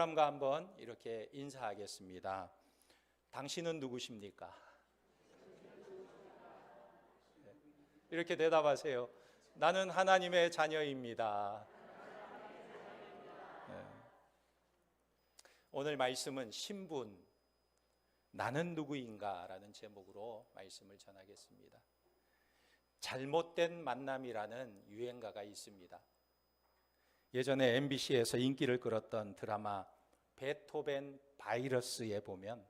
사람과 한번 이렇게 인사하겠습니다. 당신은 누구십니까? 이렇게 대답하세요. 나는 하나님의 자녀입니다. 네. 오늘 말씀은 신분, 나는 누구인가 라는 제목으로 말씀을 전하겠습니다. 잘못된 만남이라는 유행가가 있습니다. 예전에 MBC에서 인기를 끌었던 드라마 베토벤 바이러스에 보면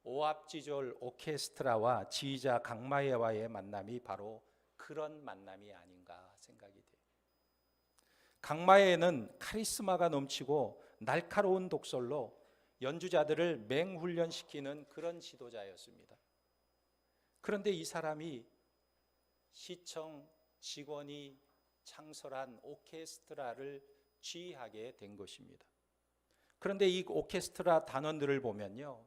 오합지졸 오케스트라와 지휘자 강마예와의 만남이 바로 그런 만남이 아닌가 생각이 돼요. 강마예는 카리스마가 넘치고 날카로운 독설로 연주자들을 맹훈련시키는 그런 지도자였습니다. 그런데 이 사람이 시청 직원이 창설한 오케스트라를 지휘하게 된 것입니다. 그런데 이 오케스트라 단원들을 보면요,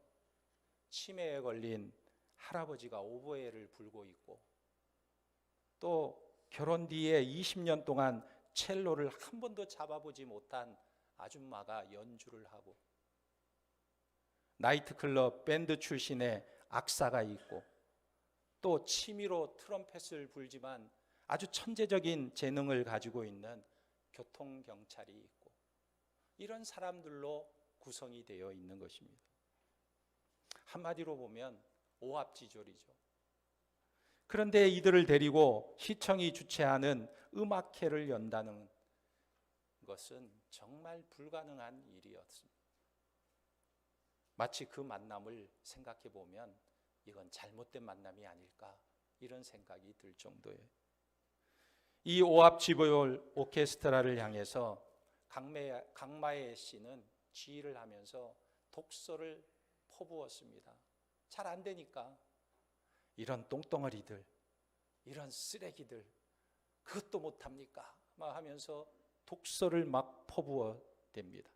치매에 걸린 할아버지가 오보에를 불고 있고, 또 결혼 뒤에 20년 동안 첼로를 한 번도 잡아보지 못한 아줌마가 연주를 하고, 나이트클럽 밴드 출신의 악사가 있고, 또 취미로 트럼펫을 불지만 아주 천재적인 재능을 가지고 있는 교통경찰이 있고, 이런 사람들로 구성이 되어 있는 것입니다. 한마디로 보면 오합지졸이죠. 그런데 이들을 데리고 시청이 주최하는 음악회를 연다는 것은 정말 불가능한 일이었습니다. 마치 그 만남을 생각해 보면 이건 잘못된 만남이 아닐까, 이런 생각이 들 정도예요. 이 오합지졸 오케스트라를 향해서 강마예 씨는 지휘를 하면서 독서를 퍼부었습니다. 잘 안 되니까 이런 똥덩어리들, 이런 쓰레기들, 그것도 못합니까? 막 하면서 독서를 막 퍼부어 댑니다.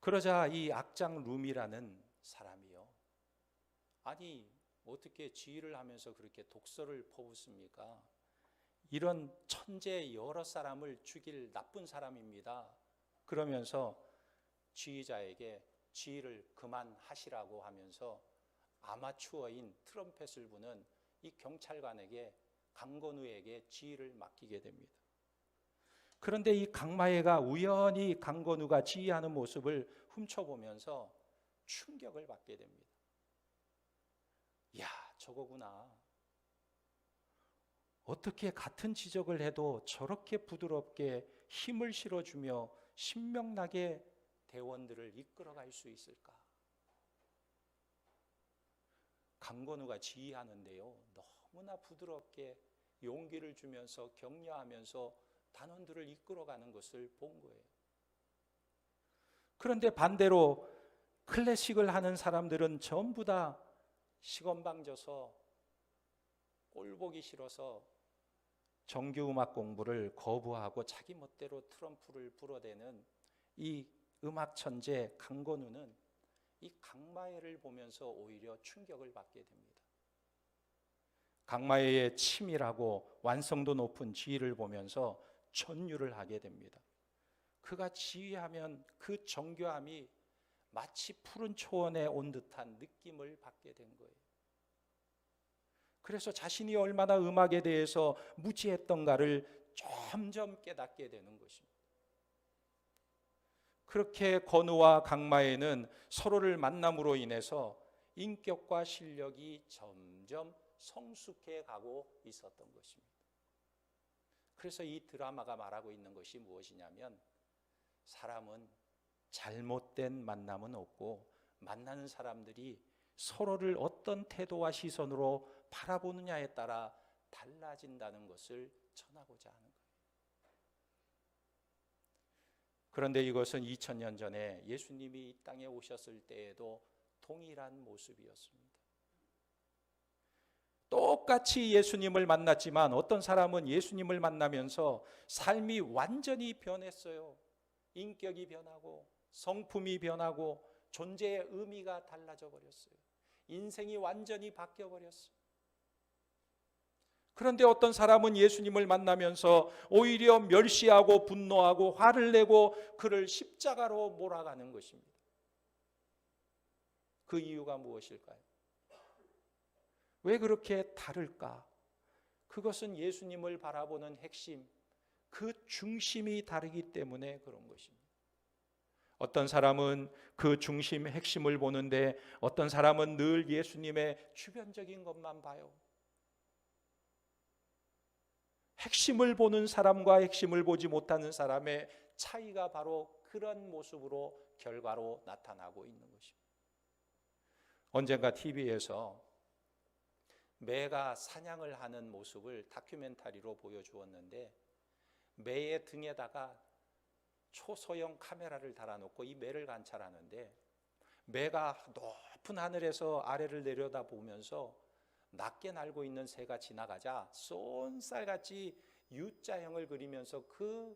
그러자 이 악장 룸이라는 사람이요, 아니 어떻게 지휘를 하면서 그렇게 독서를 퍼붓습니까? 이런 천재 여러 사람을 죽일 나쁜 사람입니다. 그러면서 지휘자에게 지휘를 그만하시라고 하면서 아마추어인 트럼펫을 부는 이 경찰관에게, 강건우에게 지휘를 맡기게 됩니다. 그런데 이 강마예가 우연히 강건우가 지휘하는 모습을 훔쳐보면서 충격을 받게 됩니다. 야, 저거구나. 어떻게 같은 지적을 해도 저렇게 부드럽게 힘을 실어주며 신명나게 대원들을 이끌어갈 수 있을까? 강건우가 지휘하는데요, 너무나 부드럽게 용기를 주면서 격려하면서 단원들을 이끌어가는 것을 본 거예요. 그런데 반대로 클래식을 하는 사람들은 전부 다 시건방져서 꼴보기 싫어서 정규음악 공부를 거부하고 자기 멋대로 트럼프를 불어대는 이 음악 천재 강건우는 이 강마예를 보면서 오히려 충격을 받게 됩니다. 강마예의 치밀하고 완성도 높은 지휘를 보면서 전율을 하게 됩니다. 그가 지휘하면 그 정교함이 마치 푸른 초원에 온 듯한 느낌을 받게 된 거예요. 그래서 자신이 얼마나 음악에 대해서 무지했던가를 점점 깨닫게 되는 것입니다. 그렇게 건우와 강마예는 서로를 만남으로 인해서 인격과 실력이 점점 성숙해 가고 있었던 것입니다. 그래서 이 드라마가 말하고 있는 것이 무엇이냐면, 사람은 잘못된 만남은 없고 만나는 사람들이 서로를 어떤 태도와 시선으로 바라보느냐에 따라 달라진다는 것을 전하고자 하는 거예요. 그런데 이것은 2000년 전에 예수님이 이 땅에 오셨을 때에도 동일한 모습이었습니다. 똑같이 예수님을 만났지만 어떤 사람은 예수님을 만나면서 삶이 완전히 변했어요. 인격이 변하고 성품이 변하고 존재의 의미가 달라져 버렸어요. 인생이 완전히 바뀌어 버렸어요. 그런데 어떤 사람은 예수님을 만나면서 오히려 멸시하고 분노하고 화를 내고 그를 십자가로 몰아가는 것입니다. 그 이유가 무엇일까요? 왜 그렇게 다를까? 그것은 예수님을 바라보는 핵심, 그 중심이 다르기 때문에 그런 것입니다. 어떤 사람은 그 중심, 핵심을 보는데 어떤 사람은 늘 예수님의 주변적인 것만 봐요. 핵심을 보는 사람과 핵심을 보지 못하는 사람의 차이가 바로 그런 모습으로 결과로 나타나고 있는 것입니다. 언젠가 TV에서 매가 사냥을 하는 모습을 다큐멘터리로 보여주었는데, 매의 등에다가 초소형 카메라를 달아놓고 이 매를 관찰하는데, 매가 높은 하늘에서 아래를 내려다보면서 낮게 날고 있는 새가 지나가자 쏜살같이 U자형을 그리면서 그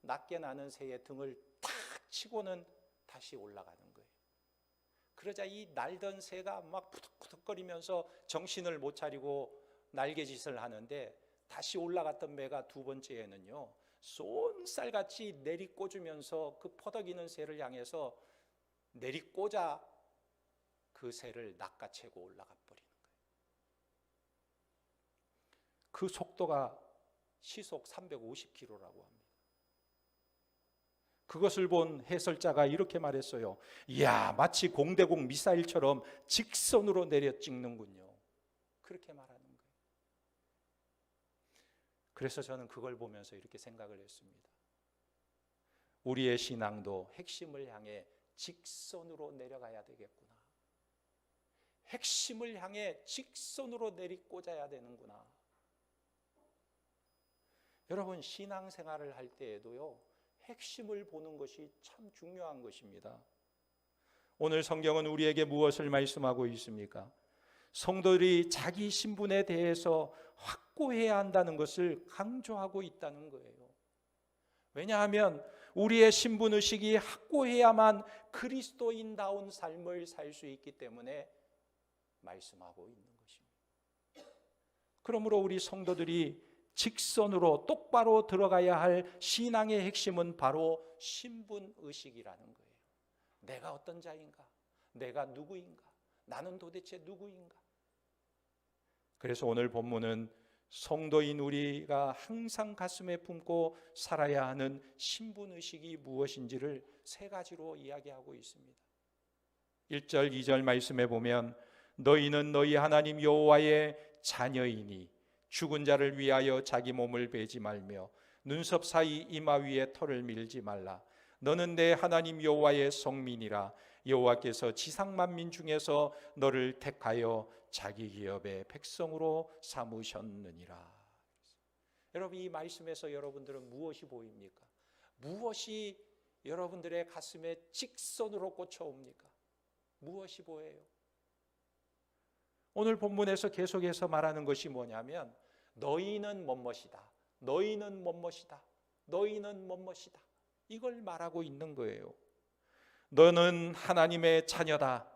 낮게 나는 새의 등을 탁 치고는 다시 올라가는 거예요. 그러자 이 날던 새가 막 푸득푸득거리면서 정신을 못 차리고 날개짓을 하는데, 다시 올라갔던 매가 두 번째에는요, 쏜살같이 내리꽂으면서 그 퍼덕이는 새를 향해서 내리꽂아 그 새를 낚아채고 올라가 버리는 거예요. 그 속도가 시속 350km라고 합니다. 그것을 본 해설자가 이렇게 말했어요. 이야, 마치 공대공 미사일처럼 직선으로 내려 찍는군요. 그렇게 말하는 거예요. 그래서 저는 그걸 보면서 이렇게 생각을 했습니다. 우리의 신앙도 핵심을 향해 직선으로 내려가야 되겠구나. 핵심을 향해 직선으로 내리꽂아야 되는구나. 여러분, 신앙생활을 할 때에도요, 핵심을 보는 것이 참 중요한 것입니다. 오늘 성경은 우리에게 무엇을 말씀하고 있습니까? 성도들이 자기 신분에 대해서 확고해야 한다는 것을 강조하고 있다는 거예요. 왜냐하면 우리의 신분의식이 확고해야만 그리스도인다운 삶을 살 수 있기 때문에 말씀하고 있는 것입니다. 그러므로 우리 성도들이 직선으로 똑바로 들어가야 할 신앙의 핵심은 바로 신분의식이라는 거예요. 내가 어떤 자인가? 내가 누구인가? 나는 도대체 누구인가? 그래서 오늘 본문은 성도인 우리가 항상 가슴에 품고 살아야 하는 신분의식이 무엇인지를 세 가지로 이야기하고 있습니다. 1절, 2절 말씀에 보면 너희는 너희 하나님 여호와의 자녀이니 죽은 자를 위하여 자기 몸을 베지 말며 눈썹 사이 이마 위에 털을 밀지 말라. 너는 내 하나님 여호와의 성민이라. 여호와께서 지상 만민 중에서 너를 택하여 자기 기업의 백성으로 삼으셨느니라. 여러분, 이 말씀에서 여러분들은 무엇이 보입니까? 무엇이 여러분들의 가슴에 직선으로 꽂혀옵니까? 무엇이 보여요? 오늘 본문에서 계속해서 말하는 것이 뭐냐면 너희는 뭐뭇이다, 너희는 뭐뭇이다, 너희는 뭐뭇이다, 이걸 말하고 있는 거예요. 너는 하나님의 자녀다,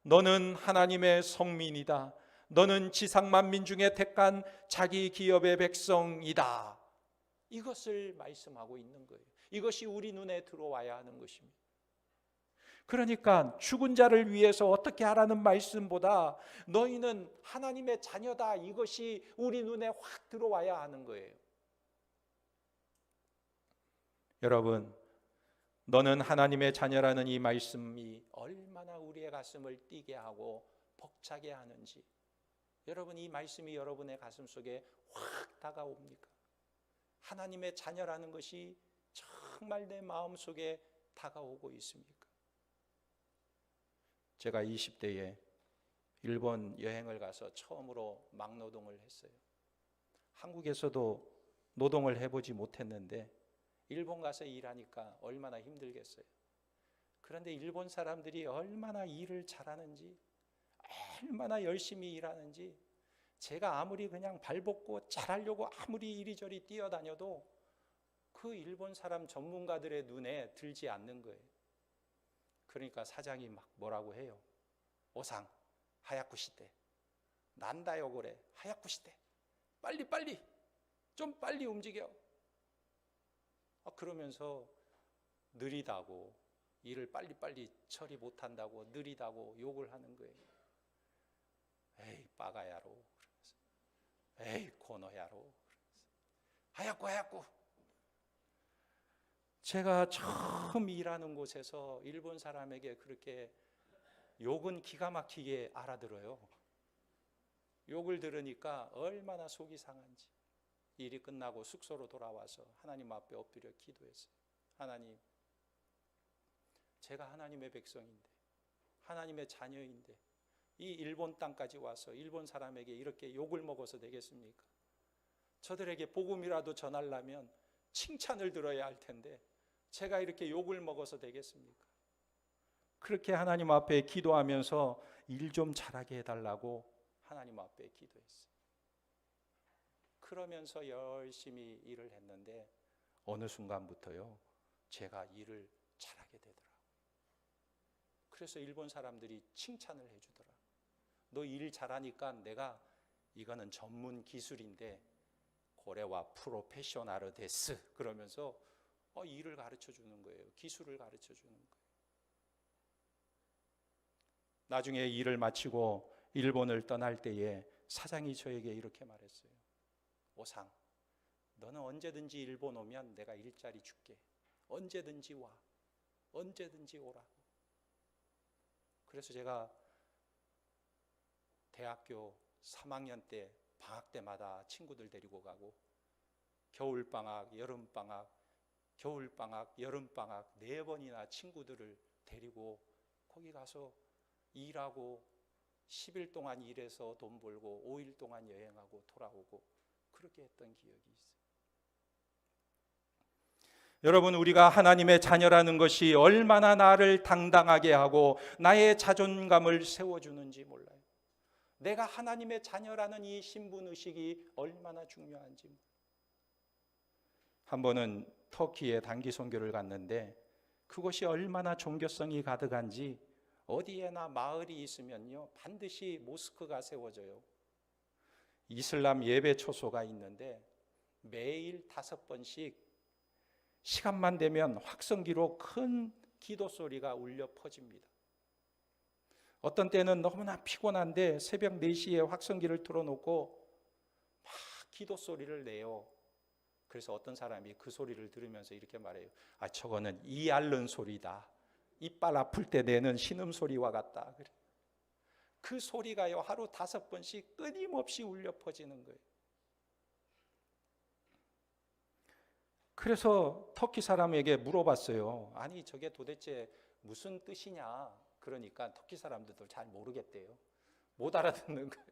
너는 하나님의 성민이다, 너는 지상 만민 중에 택한 자기 기업의 백성이다. 이것을 말씀하고 있는 거예요. 이것이 우리 눈에 들어와야 하는 것입니다. 그러니까 죽은 자를 위해서 어떻게 하라는 말씀보다 너희는 하나님의 자녀다, 이것이 우리 눈에 확 들어와야 하는 거예요. 여러분, 너는 하나님의 자녀라는 이 말씀이 얼마나 우리의 가슴을 뛰게 하고 벅차게 하는지, 여러분, 이 말씀이 여러분의 가슴 속에 확 다가옵니까? 하나님의 자녀라는 것이 정말 내 마음 속에 다가오고 있습니까? 제가 20대에 일본 여행을 가서 처음으로 막노동을 했어요. 한국에서도 노동을 해보지 못했는데 일본 가서 일하니까 얼마나 힘들겠어요. 그런데 일본 사람들이 얼마나 일을 잘하는지, 얼마나 열심히 일하는지, 제가 아무리 그냥 발벗고 잘하려고 아무리 이리저리 뛰어다녀도 그 일본 사람 전문가들의 눈에 들지 않는 거예요. 그러니까 사장이 막 뭐라고 해요. 오상 하야쿠시대, 난다요 고래 하야쿠시대, 빨리 좀 빨리 움직여. 그러면서 느리다고, 일을 빨리 처리 못한다고 느리다고 욕을 하는 거예요. 에이 빠가야로 그러면서, 에이 고노야로 그러면서, 하얗고. 제가 처음 일하는 곳에서 일본 사람에게 그렇게 욕은 기가 막히게 알아들어요. 욕을 들으니까 얼마나 속이 상한지. 일이 끝나고 숙소로 돌아와서 하나님 앞에 엎드려 기도했어요. 하나님, 제가 하나님의 백성인데, 하나님의 자녀인데 이 일본 땅까지 와서 일본 사람에게 이렇게 욕을 먹어서 되겠습니까? 저들에게 복음이라도 전하려면 칭찬을 들어야 할 텐데 제가 이렇게 욕을 먹어서 되겠습니까? 그렇게 하나님 앞에 기도하면서 일 좀 잘하게 해달라고 하나님 앞에 기도했어요. 그러면서 열심히 일을 했는데 어느 순간부터요, 제가 일을 잘하게 되더라고요. 그래서 일본 사람들이 칭찬을 해주더라고요. 너 일 잘하니까 내가 이거는 전문 기술인데 고래와 프로페셔널 데스 그러면서 일을 가르쳐 주는 거예요. 기술을 가르쳐 주는 거예요. 나중에 일을 마치고 일본을 떠날 때에 사장이 저에게 이렇게 말했어요. 오상, 너는 언제든지 일본 오면 내가 일자리 줄게. 언제든지 와. 언제든지 오라고. 그래서 제가 대학교 3학년 때 방학 때마다 친구들 데리고 가고 겨울방학, 여름방학, 겨울방학, 여름방학 4번이나 친구들을 데리고 거기 가서 일하고 10일 동안 일해서 돈 벌고 5일 동안 여행하고 돌아오고 그렇게 했던 기억이 있어요. 여러분, 우리가 하나님의 자녀라는 것이 얼마나 나를 당당하게 하고 나의 자존감을 세워주는지 몰라요. 내가 하나님의 자녀라는 이 신분의식이 얼마나 중요한지. 한 번은 터키에 단기 선교를 갔는데 그곳이 얼마나 종교성이 가득한지 어디에나 마을이 있으면요 반드시 모스크가 세워져요. 이슬람 예배 초소가 있는데 매일 5번씩 시간만 되면 확성기로 큰 기도 소리가 울려 퍼집니다. 어떤 때는 너무나 피곤한데 새벽 4시에 확성기를 틀어놓고 막 기도 소리를 내요. 그래서 어떤 사람이 그 소리를 들으면서 이렇게 말해요. 저거는 이 앓는 소리다. 이빨 아플 때 내는 신음소리와 같다. 그 소리가요 하루 5번씩 끊임없이 울려 퍼지는 거예요. 그래서 터키 사람에게 물어봤어요. 아니 저게 도대체 무슨 뜻이냐. 그러니까 터키 사람들도 잘 모르겠대요. 못 알아듣는 거예요.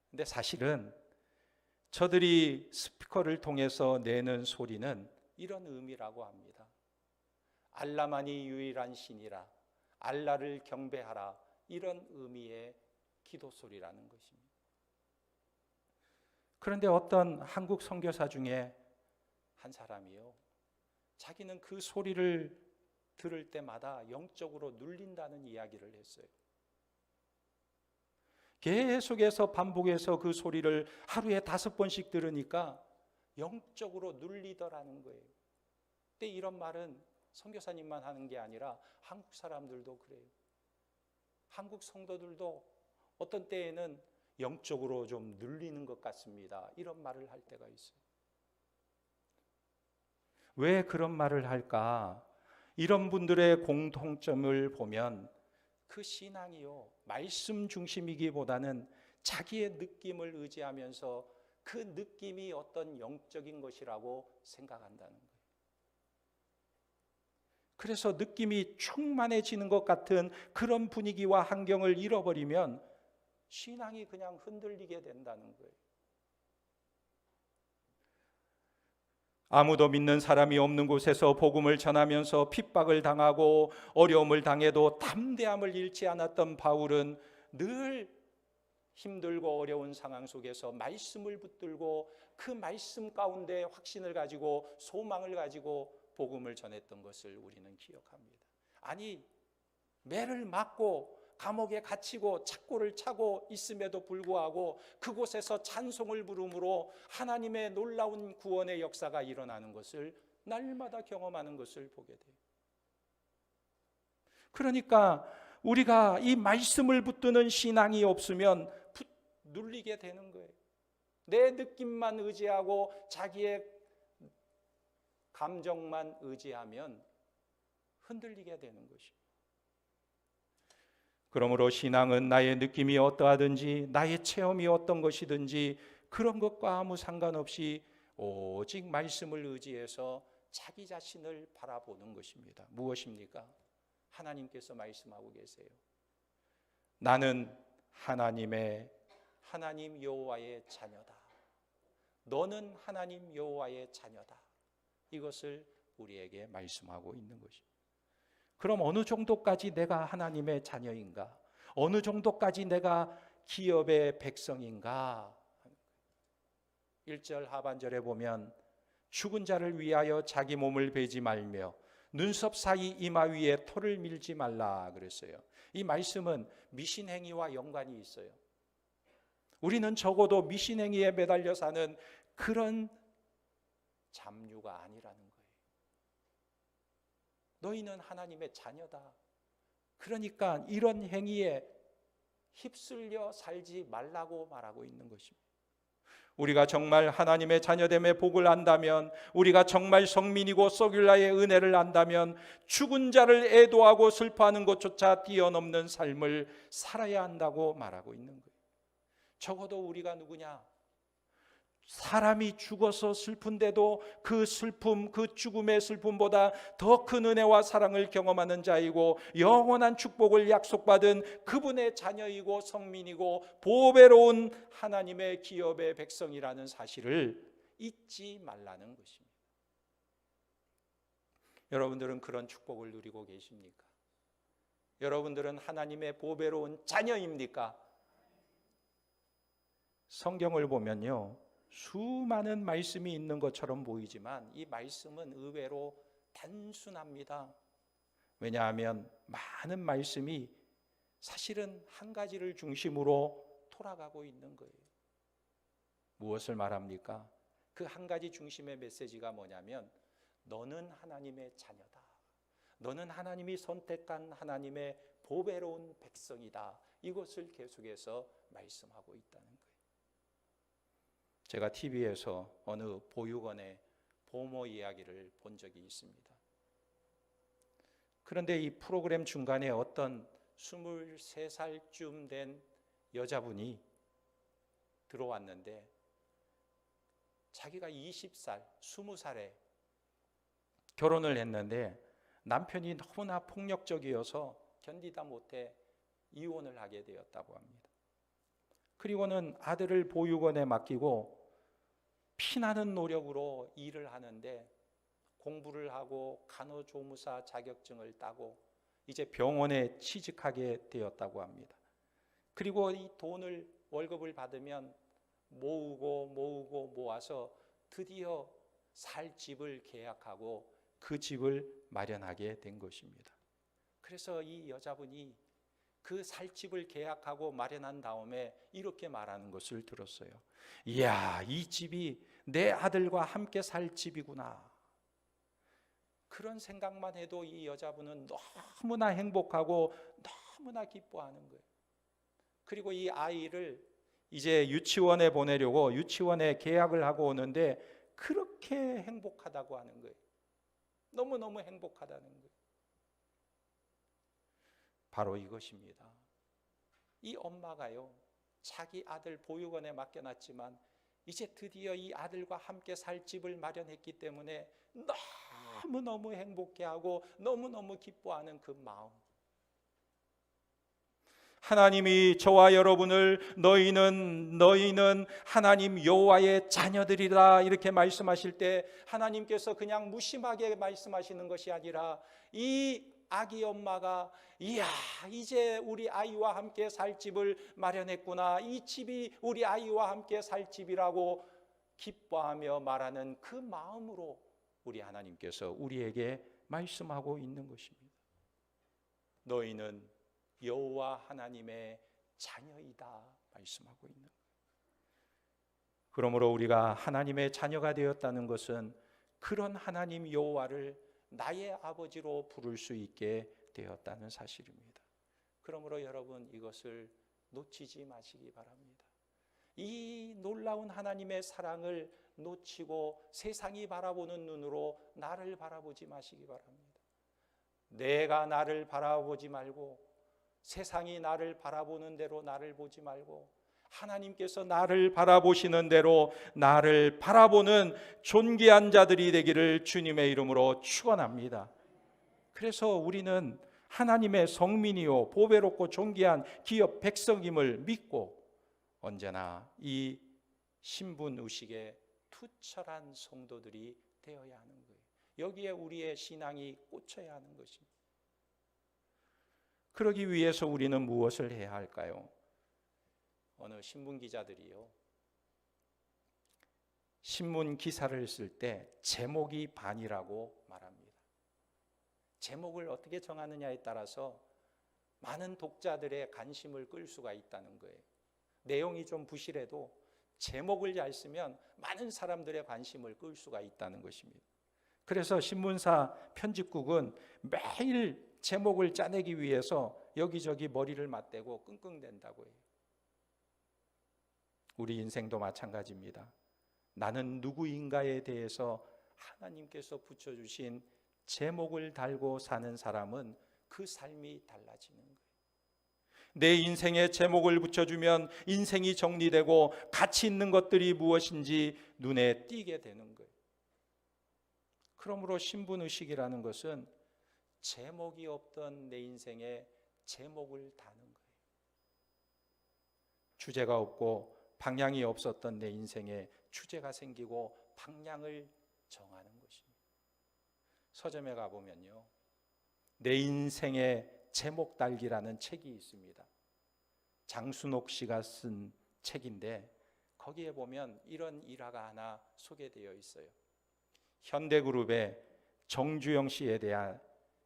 근데 사실은 저들이 스피커를 통해서 내는 소리는 이런 의미라고 합니다. 알라만이 유일한 신이라, 알라를 경배하라, 이런 의미의 기도 소리라는 것입니다. 그런데 어떤 한국 선교사 중에 한 사람이요, 자기는 그 소리를 들을 때마다 영적으로 눌린다는 이야기를 했어요. 계속해서 반복해서 그 소리를 하루에 5번씩 들으니까 영적으로 눌리더라는 거예요. 근데 이런 말은 선교사님만 하는 게 아니라 한국 사람들도 그래요. 한국 성도들도 어떤 때에는 영적으로 좀 눌리는 것 같습니다. 이런 말을 할 때가 있어요. 왜 그런 말을 할까? 이런 분들의 공통점을 보면 그 신앙이요, 말씀 중심이기보다는 자기의 느낌을 의지하면서 그 느낌이 어떤 영적인 것이라고 생각한다는 거예요. 그래서 느낌이 충만해지는 것 같은 그런 분위기와 환경을 잃어버리면 신앙이 그냥 흔들리게 된다는 거예요. 아무도 믿는 사람이 없는 곳에서 복음을 전하면서 핍박을 당하고 어려움을 당해도 담대함을 잃지 않았던 바울은 늘 힘들고 어려운 상황 속에서 말씀을 붙들고 그 말씀 가운데 확신을 가지고 소망을 가지고 복음을 전했던 것을 우리는 기억합니다. 아니, 매를 맞고 감옥에 갇히고 착고를 차고 있음에도 불구하고 그곳에서 찬송을 부름으로 하나님의 놀라운 구원의 역사가 일어나는 것을 날마다 경험하는 것을 보게 돼요. 그러니까 우리가 이 말씀을 붙드는 신앙이 없으면 눌리게 되는 거예요. 내 느낌만 의지하고 자기의 감정만 의지하면 흔들리게 되는 것입니다. 그러므로 신앙은 나의 느낌이 어떠하든지 나의 체험이 어떤 것이든지 그런 것과 아무 상관없이 오직 말씀을 의지해서 자기 자신을 바라보는 것입니다. 무엇입니까? 하나님께서 말씀하고 계세요. 나는 하나님 여호와의 자녀다. 너는 하나님 여호와의 자녀다. 이것을 우리에게 말씀하고 있는 것입니다. 그럼 어느 정도까지 내가 하나님의 자녀인가? 어느 정도까지 내가 기업의 백성인가? 1절 하반절에 보면 죽은 자를 위하여 자기 몸을 베지 말며 눈썹 사이 이마 위에 토를 밀지 말라 그랬어요. 이 말씀은 미신행위와 연관이 있어요. 우리는 적어도 미신행위에 매달려 사는 그런 잡류가 아니라는 거예요. 너희는 하나님의 자녀다. 그러니까 이런 행위에 휩쓸려 살지 말라고 말하고 있는 것입니다. 우리가 정말 하나님의 자녀됨의 복을 안다면, 우리가 정말 성민이고 소귤라의 은혜를 안다면 죽은 자를 애도하고 슬퍼하는 것조차 뛰어넘는 삶을 살아야 한다고 말하고 있는 거예요. 적어도 우리가 누구냐? 사람이 죽어서 슬픈데도 그 슬픔, 그 죽음의 슬픔보다 더 큰 은혜와 사랑을 경험하는 자이고 영원한 축복을 약속받은 그분의 자녀이고 성민이고 보배로운 하나님의 기업의 백성이라는 사실을 잊지 말라는 것입니다. 여러분들은 그런 축복을 누리고 계십니까? 여러분들은 하나님의 보배로운 자녀입니까? 성경을 보면요, 수많은 말씀이 있는 것처럼 보이지만 이 말씀은 의외로 단순합니다. 왜냐하면 많은 말씀이 사실은 한 가지를 중심으로 돌아가고 있는 거예요. 무엇을 말합니까? 그 한 가지 중심의 메시지가 뭐냐면 너는 하나님의 자녀다. 너는 하나님이 선택한 하나님의 보배로운 백성이다. 이것을 계속해서 말씀하고 있다는 거예요. 제가 TV에서 어느 보육원의 보모 이야기를 본 적이 있습니다. 그런데 이 프로그램 중간에 어떤 23살쯤 된 여자분이 들어왔는데 자기가 20살, 20살에 결혼을 했는데 남편이 너무나 폭력적이어서 견디다 못해 이혼을 하게 되었다고 합니다. 그리고는 아들을 보육원에 맡기고 피나는 노력으로 일을 하는데 공부를 하고 간호조무사 자격증을 따고 이제 병원에 취직하게 되었다고 합니다. 그리고 이 돈을 월급을 받으면 모으고 모아서 드디어 살 집을 계약하고 그 집을 마련하게 된 것입니다. 그래서 이 여자분이 그 살 집을 계약하고 마련한 다음에 이렇게 말하는 것을 들었어요. 이야, 이 집이 내 아들과 함께 살 집이구나. 그런 생각만 해도 이 여자분은 너무나 행복하고 너무나 기뻐하는 거예요. 그리고 이 아이를 이제 유치원에 보내려고 유치원에 계약을 하고 오는데 그렇게 행복하다고 하는 거예요. 너무너무 행복하다는 거예요. 바로 이것입니다. 이 엄마가요, 자기 아들 보육원에 맡겨놨지만 이제 드디어 이 아들과 함께 살 집을 마련했기 때문에 너무너무 행복해하고 너무너무 기뻐하는 그 마음. 하나님이 저와 여러분을 너희는 하나님 여호와의 자녀들이다 이렇게 말씀하실 때 하나님께서 그냥 무심하게 말씀하시는 것이 아니라 이 아기 엄마가 이야, 이제 우리 아이와 함께 살 집을 마련했구나, 이 집이 우리 아이와 함께 살 집이라고 기뻐하며 말하는 그 마음으로 우리 하나님께서 우리에게 말씀하고 있는 것입니다. 너희는 여호와 하나님의 자녀이다 말씀하고 있는 거예요. 그러므로 우리가 하나님의 자녀가 되었다는 것은 그런 하나님 여호와를 나의 아버지로 부를 수 있게 되었다는 사실입니다. 그러므로 여러분 이것을 놓치지 마시기 바랍니다. 이 놀라운 하나님의 사랑을 놓치고 세상이 바라보는 눈으로 나를 바라보지 마시기 바랍니다. 내가 나를 바라보지 말고 세상이 나를 바라보는 대로 나를 보지 말고 하나님께서 나를 바라보시는 대로 나를 바라보는 존귀한 자들이 되기를 주님의 이름으로 축원합니다. 그래서 우리는 하나님의 성민이요 보배롭고 존귀한 기업 백성임을 믿고 언제나 이 신분의식에 투철한 성도들이 되어야 하는 거예요. 여기에 우리의 신앙이 꽂혀야 하는 것입니다. 그러기 위해서 우리는 무엇을 해야 할까요? 어느 신문 기자들이요, 신문 기사를 쓸 때 제목이 반이라고 말합니다. 제목을 어떻게 정하느냐에 따라서 많은 독자들의 관심을 끌 수가 있다는 거예요. 내용이 좀 부실해도 제목을 잘 쓰면 많은 사람들의 관심을 끌 수가 있다는 것입니다. 그래서 신문사 편집국은 매일 제목을 짜내기 위해서 여기저기 머리를 맞대고 끙끙댄다고 해요. 우리 인생도 마찬가지입니다. 나는 누구인가에 대해서 하나님께서 붙여주신 제목을 달고 사는 사람은 그 삶이 달라지는 거예요. 내 인생에 제목을 붙여주면 인생이 정리되고 가치 있는 것들이 무엇인지 눈에 띄게 되는 거예요. 그러므로 신분의식이라는 것은 제목이 없던 내 인생에 제목을 다는 거예요. 주제가 없고 방향이 없었던 내 인생에 주제가 생기고 방향을 정하는 것입니다. 서점에 가보면요, 내 인생의 제목 달기라는 책이 있습니다. 장순옥 씨가 쓴 책인데 거기에 보면 이런 일화가 하나 소개되어 있어요. 현대그룹의 정주영 씨에 대한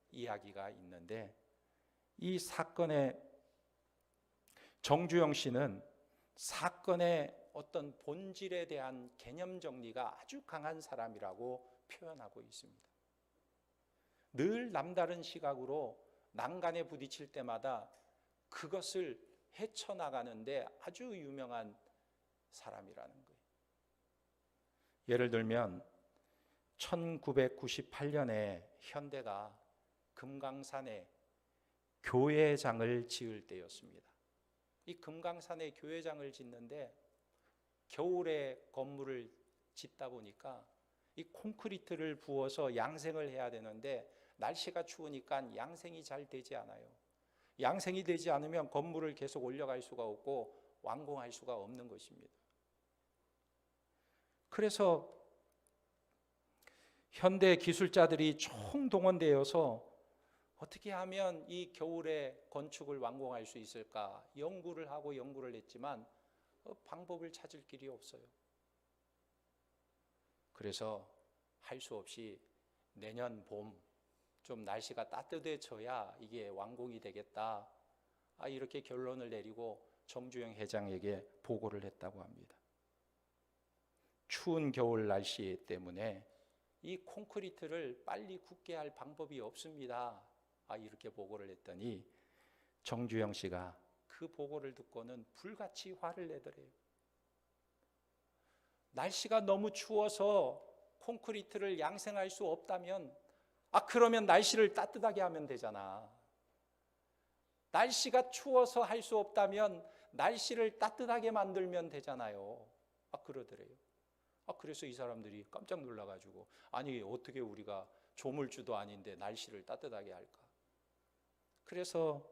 이야기가 있는데, 이 사건의 정주영 씨는 사건의 어떤 본질에 대한 개념 정리가 아주 강한 사람이라고 표현하고 있습니다. 늘 남다른 시각으로 난간에 부딪힐 때마다 그것을 헤쳐나가는데 아주 유명한 사람이라는 거예요. 예를 들면 1998년에 현대가 금강산에 교회장을 지을 때였습니다. 이 금강산에 교회장을 짓는데 겨울에 건물을 짓다 보니까 이 콘크리트를 부어서 양생을 해야 되는데 날씨가 추우니까 양생이 잘 되지 않아요. 양생이 되지 않으면 건물을 계속 올려갈 수가 없고 완공할 수가 없는 것입니다. 그래서 현대 기술자들이 총동원되어서 어떻게 하면 이 겨울에 건축을 완공할 수 있을까 연구를 하고 연구를 했지만 방법을 찾을 길이 없어요. 그래서 할 수 없이 내년 봄 좀 날씨가 따뜻해져야 이게 완공이 되겠다, 이렇게 결론을 내리고 정주영 회장에게 보고를 했다고 합니다. 추운 겨울 날씨 때문에 이 콘크리트를 빨리 굳게 할 방법이 없습니다, 이렇게 보고를 했더니 정주영 씨가 그 보고를 듣고는 불같이 화를 내더래요. 날씨가 너무 추워서 콘크리트를 양생할 수 없다면 그러면 날씨를 따뜻하게 하면 되잖아. 날씨가 추워서 할 수 없다면 날씨를 따뜻하게 만들면 되잖아요. 그러더래요. 그래서 이 사람들이 깜짝 놀라가지고 아니 어떻게 우리가 조물주도 아닌데 날씨를 따뜻하게 할까? 그래서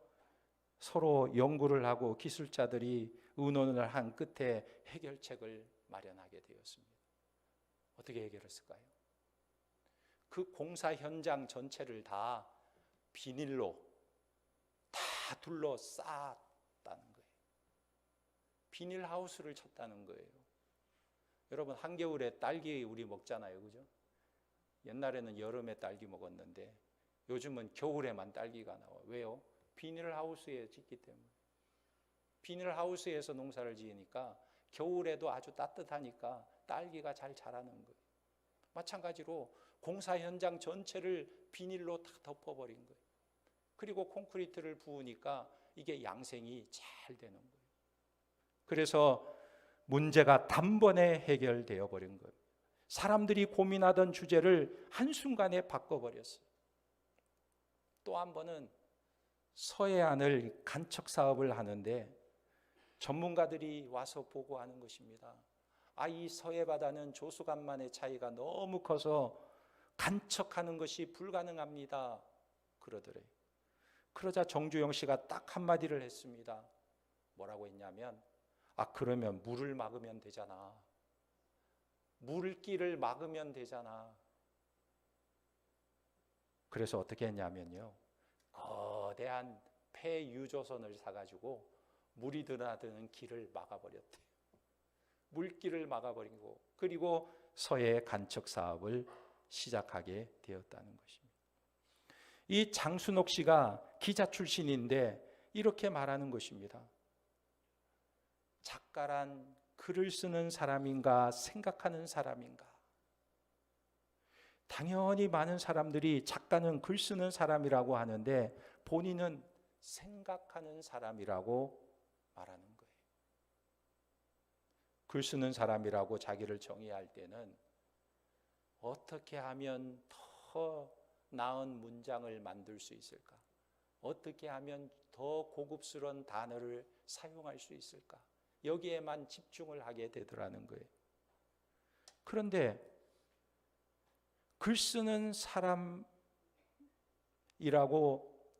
서로 연구를 하고 기술자들이 의논을 한 끝에 해결책을 마련하게 되었습니다. 어떻게 해결했을까요? 그 공사 현장 전체를 다 비닐로 다 둘러쌌다는 거예요. 비닐하우스를 쳤다는 거예요. 여러분 한겨울에 딸기 우리 먹잖아요, 그죠? 옛날에는 여름에 딸기 먹었는데 요즘은 겨울에만 딸기가 나와요. 왜요? 비닐하우스에 짓기 때문에. 비닐하우스에서 농사를 지으니까 겨울에도 아주 따뜻하니까 딸기가 잘 자라는 거예요. 마찬가지로 공사 현장 전체를 비닐로 다 덮어버린 거예요. 그리고 콘크리트를 부으니까 이게 양생이 잘 되는 거예요. 그래서 문제가 단번에 해결되어 버린 거예요. 사람들이 고민하던 주제를 한순간에 바꿔버렸어요. 또 한 번은 서해안을 간척 사업을 하는데 전문가들이 와서 보고하는 것입니다. 이 서해 바다는 조수간만의 차이가 너무 커서 간척하는 것이 불가능합니다. 그러더래요. 그러자 정주영 씨가 딱 한마디를 했습니다. 뭐라고 했냐면, 그러면 물을 막으면 되잖아. 물길을 막으면 되잖아. 그래서 어떻게 했냐면요, 거대한 폐유조선을 사가지고 물이 드나드는 길을 막아버렸대요. 물길을 막아버리고, 그리고 서해 간척 사업을 시작하게 되었다는 것입니다. 이 장순옥 씨가 기자 출신인데 이렇게 말하는 것입니다. 작가란 글을 쓰는 사람인가 생각하는 사람인가? 당연히 많은 사람들이 작가는 글 쓰는 사람이라고 하는데 본인은 생각하는 사람이라고 말하는 거예요. 글 쓰는 사람이라고 자기를 정의할 때는 어떻게 하면 더 나은 문장을 만들 수 있을까? 어떻게 하면 더 고급스러운 단어를 사용할 수 있을까? 여기에만 집중을 하게 되더라는 거예요. 그런데 글 쓰는 사람이라고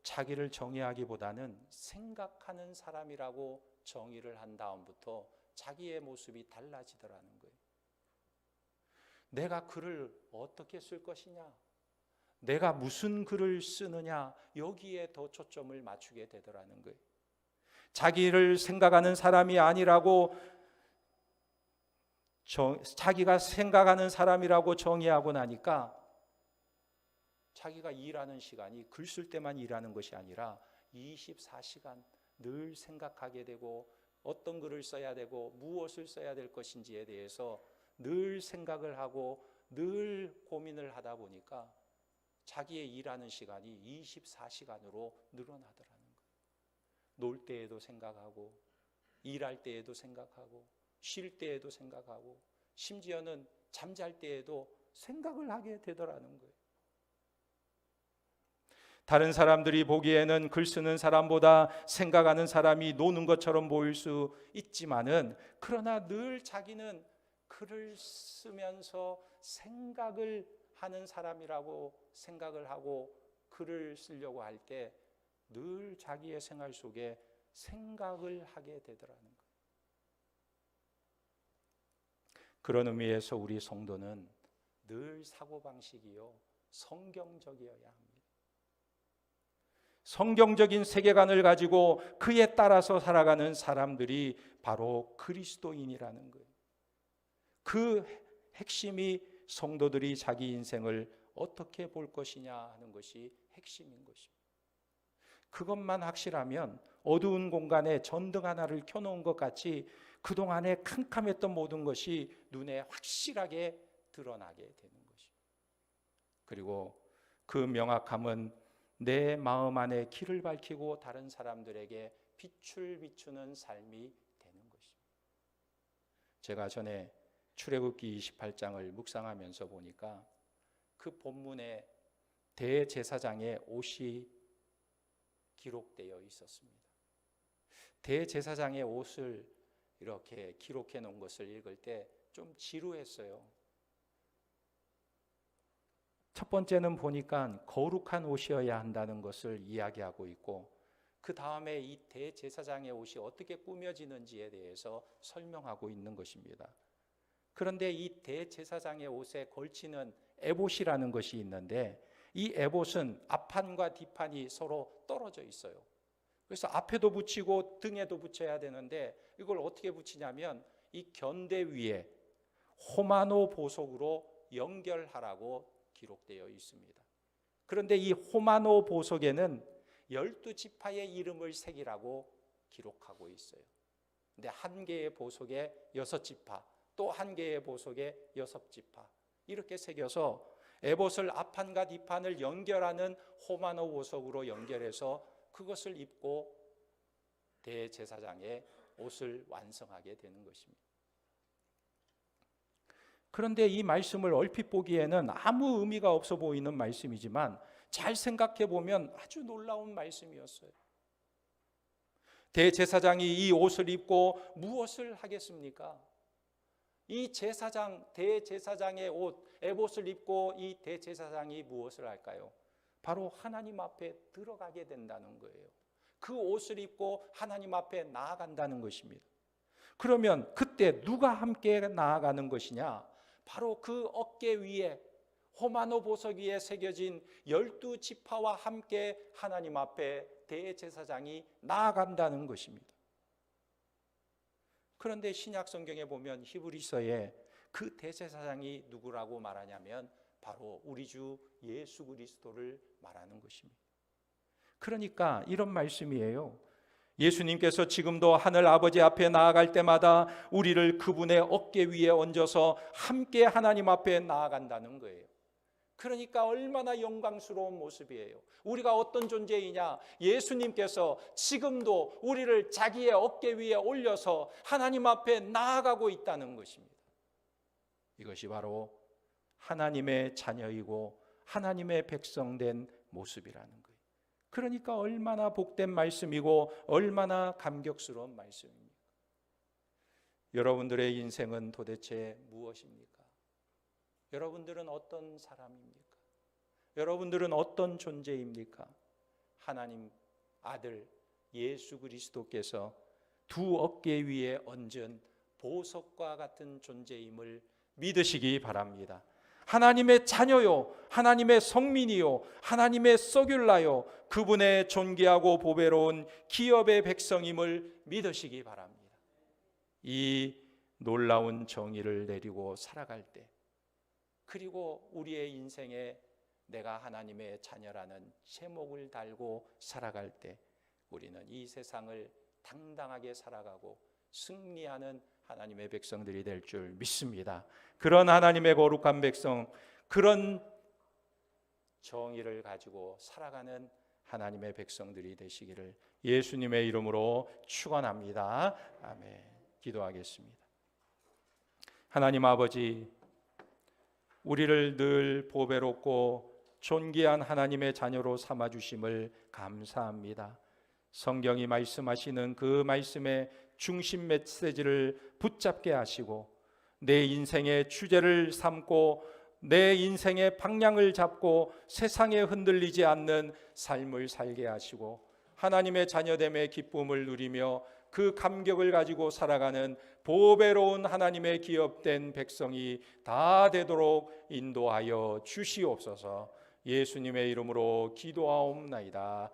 자기를 정의하기보다는 생각하는 사람이라고 정의를 한 다음부터 자기의 모습이 달라지더라는 거예요. 내가 글을 어떻게 쓸 것이냐, 내가 무슨 글을 쓰느냐, 여기에 더 초점을 맞추게 되더라는 거예요. 자기를 생각하는 사람이 아니라고 자기가 생각하는 사람이라고 정의하고 나니까 자기가 일하는 시간이 글 쓸 때만 일하는 것이 아니라 24시간 늘 생각하게 되고 어떤 글을 써야 되고 무엇을 써야 될 것인지에 대해서 늘 생각을 하고 늘 고민을 하다 보니까 자기의 일하는 시간이 24시간으로 늘어나더라는 거예요. 놀 때에도 생각하고 일할 때에도 생각하고 쉴 때에도 생각하고 심지어는 잠잘 때에도 생각을 하게 되더라는 거예요. 다른 사람들이 보기에는 글 쓰는 사람보다 생각하는 사람이 노는 것처럼 보일 수 있지만은 그러나 늘 자기는 글을 쓰면서 생각을 하는 사람이라고 생각을 하고 글을 쓰려고 할 때 늘 자기의 생활 속에 생각을 하게 되더라는 거예요. 그런 의미에서 우리 성도는 늘 사고방식이요 성경적이어야 합니다. 성경적인 세계관을 가지고 그에 따라서 살아가는 사람들이 바로 그리스도인이라는 거예요. 그 핵심이 성도들이 자기 인생을 어떻게 볼 것이냐 하는 것이 핵심인 것입니다. 그것만 확실하면 어두운 공간에 전등 하나를 켜놓은 것 같이 그동안에 캄캄했던 모든 것이 눈에 확실하게 드러나게 되는 것입니다. 그리고 그 명확함은 내 마음 안에 길을 밝히고 다른 사람들에게 빛을 비추는 삶이 되는 것입니다. 제가 전에 출애굽기 28장을 묵상하면서 보니까 그 본문에 대제사장의 옷이 기록되어 있었습니다. 대제사장의 옷을 이렇게 기록해 놓은 것을 읽을 때 좀 지루했어요. 첫 번째는 보니까 거룩한 옷이어야 한다는 것을 이야기하고 있고 그 다음에 이 대제사장의 옷이 어떻게 꾸며지는지에 대해서 설명하고 있는 것입니다. 그런데 이 대제사장의 옷에 걸치는 에봇이라는 것이 있는데 이 에봇은 앞판과 뒷판이 서로 떨어져 있어요. 그래서 앞에도 붙이고 등에도 붙여야 되는데 이걸 어떻게 붙이냐면 이 견대 위에 호마노 보석으로 연결하라고 기록되어 있습니다. 그런데 이 호마노 보석에는 12지파의 이름을 새기라고 기록하고 있어요. 근데 한 개의 보석에 6지파, 또 한 개의 보석에 6지파 이렇게 새겨서 에봇을 앞판과 뒷판을 연결하는 호마노 보석으로 연결해서 그것을 입고 대제사장의 옷을 완성하게 되는 것입니다. 그런데 이 말씀을 얼핏 보기에는 아무 의미가 없어 보이는 말씀이지만 잘 생각해 보면 아주 놀라운 말씀이었어요. 대제사장이 이 옷을 입고 무엇을 하겠습니까? 이 대제사장의 옷, 에봇을 입고 이 대제사장이 무엇을 할까요? 바로 하나님 앞에 들어가게 된다는 거예요. 그 옷을 입고 하나님 앞에 나아간다는 것입니다. 그러면 그때 누가 함께 나아가는 것이냐? 바로 그 어깨 위에 호마노 보석 위에 새겨진 12지파와 함께 하나님 앞에 대제사장이 나아간다는 것입니다. 그런데 신약 성경에 보면 히브리서에 그 대제사장이 누구라고 말하냐면 바로 우리 주 예수 그리스도를 말하는 것입니다. 그러니까 이런 말씀이에요. 예수님께서 지금도 하늘 아버지 앞에 나아갈 때마다 우리를 그분의 어깨 위에 얹어서 함께 하나님 앞에 나아간다는 거예요. 그러니까 얼마나 영광스러운 모습이에요. 우리가 어떤 존재이냐? 예수님께서 지금도 우리를 자기의 어깨 위에 올려서 하나님 앞에 나아가고 있다는 것입니다. 이것이 바로 하나님의 자녀이고 하나님의 백성된 모습이라는 거예요. 그러니까 얼마나 복된 말씀이고 얼마나 감격스러운 말씀입니까? 여러분들의 인생은 도대체 무엇입니까? 여러분들은 어떤 사람입니까? 여러분들은 어떤 존재입니까? 하나님 아들 예수 그리스도께서 두 어깨 위에 얹은 보석과 같은 존재임을 믿으시기 바랍니다. 하나님의 자녀요, 하나님의 성민이요, 하나님의 서귤라요, 그분의 존귀하고 보배로운 기업의 백성임을 믿으시기 바랍니다. 이 놀라운 정의를 내리고 살아갈 때, 그리고 우리의 인생에 내가 하나님의 자녀라는 제목을 달고 살아갈 때 우리는 이 세상을 당당하게 살아가고 승리하는 하나님의 백성들이 될 줄 믿습니다. 그런 하나님의 거룩한 백성, 그런 정의를 가지고 살아가는 하나님의 백성들이 되시기를 예수님의 이름으로 축원합니다. 아멘. 기도하겠습니다. 하나님 아버지, 우리를 늘 보배롭고 존귀한 하나님의 자녀로 삼아주심을 감사합니다. 성경이 말씀하시는 그 말씀의 중심 메시지를 붙잡게 하시고 내 인생의 주제를 삼고 내 인생의 방향을 잡고 세상에 흔들리지 않는 삶을 살게 하시고 하나님의 자녀됨의 기쁨을 누리며 그 감격을 가지고 살아가는 보배로운 하나님의 기업된 백성이 다 되도록 인도하여 주시옵소서. 예수님의 이름으로 기도하옵나이다.